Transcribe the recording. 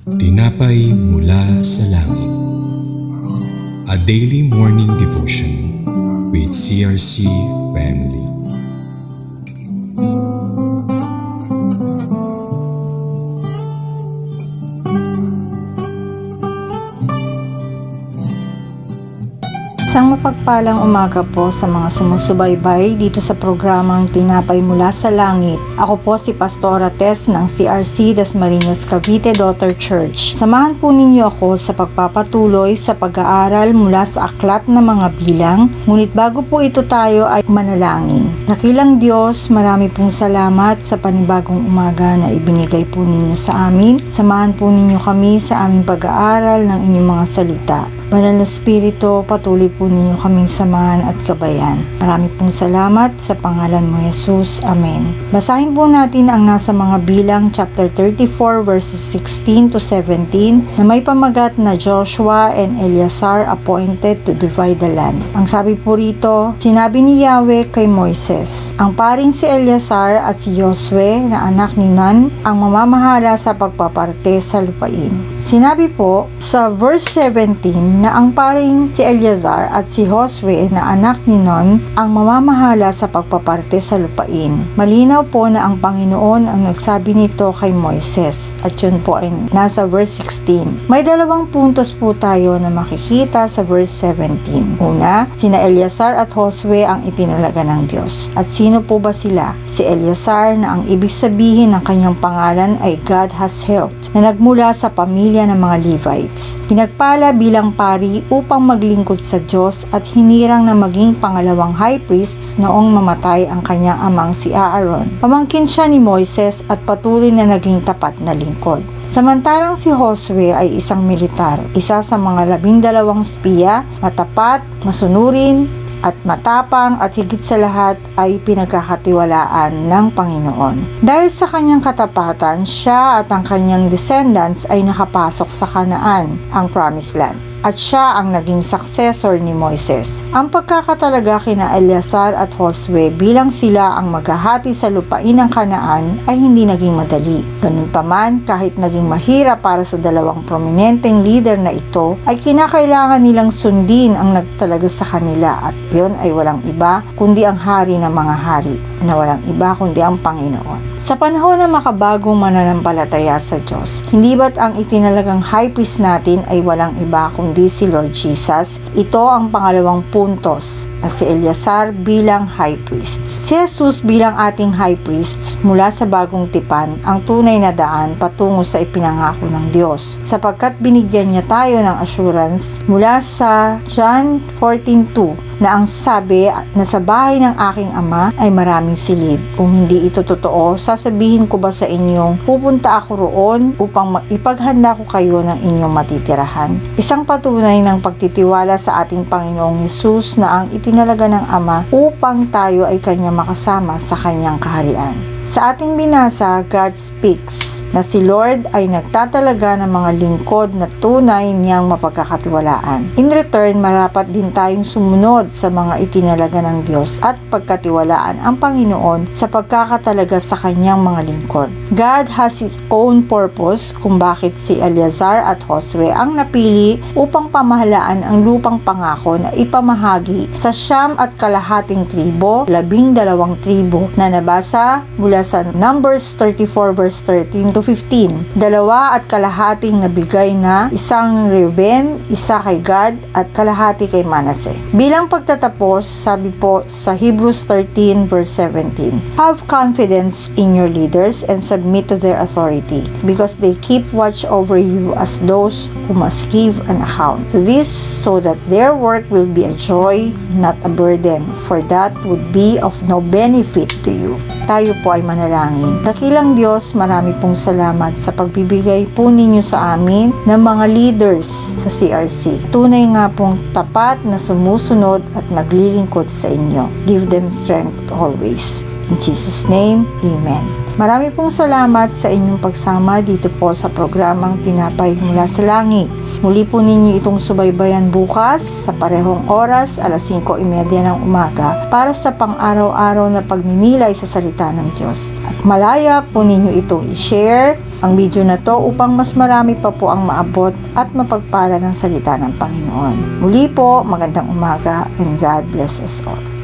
Tinapay mula sa langit. A daily morning devotion with CRC family. Isang mapagpalang umaga po sa mga sumusubaybay dito sa programang Tinapay Mula sa Langit. Ako po si Pastora Tess ng CRC Dasmariñas Cavite Daughter Church. Samahan po ninyo ako sa pagpapatuloy sa pag-aaral mula sa aklat ng mga bilang. Ngunit bago po ito tayo ay manalangin. Dakilang Diyos, marami pong salamat sa panibagong umaga na ibinigay po ninyo sa amin. Samahan po ninyo kami sa aming pag-aaral ng inyong mga salita. Banal na Espiritu, patuloy po ninyo kaming samahan at gabayan. Marami pong salamat sa pangalan mo, Jesus. Amen. Basahin po natin ang nasa mga bilang chapter 34 verses 16 to 17 na may pamagat na Joshua and Eleazar appointed to divide the land. Ang sabi po rito, sinabi ni Yahweh kay Moises, ang paring si Eleazar at si Josue na anak ni Nun ang mamamahala sa pagpaparte sa lupain. Sinabi po sa verse 17 na ang paring si Eleazar at si Josue na anak ni Nun ang mamamahala sa pagpaparte sa lupain. Malinaw po na ang Panginoon ang nagsabi nito kay Moises at yun po ay nasa verse 16. May dalawang puntos po tayo na makikita sa verse 17. Una, sina Eleazar at Josue ang itinalaga ng Diyos. At sino po ba sila? Si Eleazar na ang ibig sabihin ng kanyang pangalan ay God has helped na nagmula sa pamilya ng mga Levites. Pinagpala bilang pari upang maglingkod sa Diyos at hinirang na maging pangalawang high priest noong mamatay ang kanyang amang si Aaron. Pamangkin siya ni Moises at patuloy na naging tapat na lingkod. Samantalang si Josue ay isang militar, isa sa mga 12 spiya, matapat, masunurin, at matapang at higit sa lahat ay pinagkakatiwalaan ng Panginoon. Dahil sa kanyang katapatan, siya at ang kanyang descendants ay nakapasok sa Kanaan, ang Promised Land. At siya ang naging successor ni Moises. Ang pagkakatalaga kina Eleazar at Josue bilang sila ang maghahati sa lupain ng Kanaan ay hindi naging madali. Ganun pa man, kahit naging mahirap para sa dalawang prominenteng leader na ito, ay kinakailangan nilang sundin ang nagtalaga sa kanila at iyon ay walang iba kundi ang hari ng mga hari, na walang iba kundi ang Panginoon. Sa panahon ng makabagong mananampalataya sa Diyos, hindi ba't ang itinalagang high priest natin ay walang iba kundi si Lord Jesus? Ito ang pangalawang puntos na si Eleazar bilang high priest. Si Jesus bilang ating high priest mula sa bagong tipan ang tunay na daan patungo sa ipinangako ng Diyos, sapagkat binigyan niya tayo ng assurance mula sa John 14:2 na ang sabi na sa bahay ng aking ama ay maraming silid. Kung hindi ito totoo, sasabihin ko ba sa inyong pupunta ako roon upang ipaghanda ko kayo ng inyong matitirahan? Isang patunay ng pagtitiwala sa ating Panginoong Hesus na ang itinalaga ng Ama upang tayo ay kanya makasama sa kanyang kaharian. Sa ating binasa, God speaks na si Lord ay nagtatalaga ng mga lingkod na tunay niyang mapagkakatiwalaan. In return, marapat din tayong sumunod sa mga itinalaga ng Diyos at pagkatiwalaan ang Panginoon sa pagkakatalaga sa kanyang mga lingkod. God has His own purpose kung bakit si Eleazar at Josue ang napili upang pamahalaan ang lupang pangako na ipamahagi sa 9.5 tribo, 12 tribo na nabasa mula sa Numbers 34 verse 13 to 15. 2.5 nabigay na, isang Reuben, isa kay Gad at kalahati kay Manasseh. Bilang pagtatapos, sabi po sa Hebrews 13 verse 17, have confidence in your leaders and submit to their authority, because they keep watch over you as those who must give an account. To this, so that their work will be a joy, not a burden, for that would be of no benefit to you. Tayo po ay manalangin. Dakilang Diyos, marami pong salamat sa pagbibigay po ninyo sa amin ng mga leaders sa CRC. Tunay nga pong tapat na sumusunod at naglilingkod sa inyo. Give them strength always. In Jesus' name, Amen. Marami pong salamat sa inyong pagsama dito po sa programang Tinapay Mula sa Langit. Muli po ninyo itong subaybayan bukas sa parehong oras, alas 5:30 ng umaga, para sa pang-araw-araw na pagninilay sa salita ng Diyos. At malaya po ninyo itong i-share ang video na to upang mas marami pa po ang maabot at mapagpala ng salita ng Panginoon. Muli po, magandang umaga and God bless us all.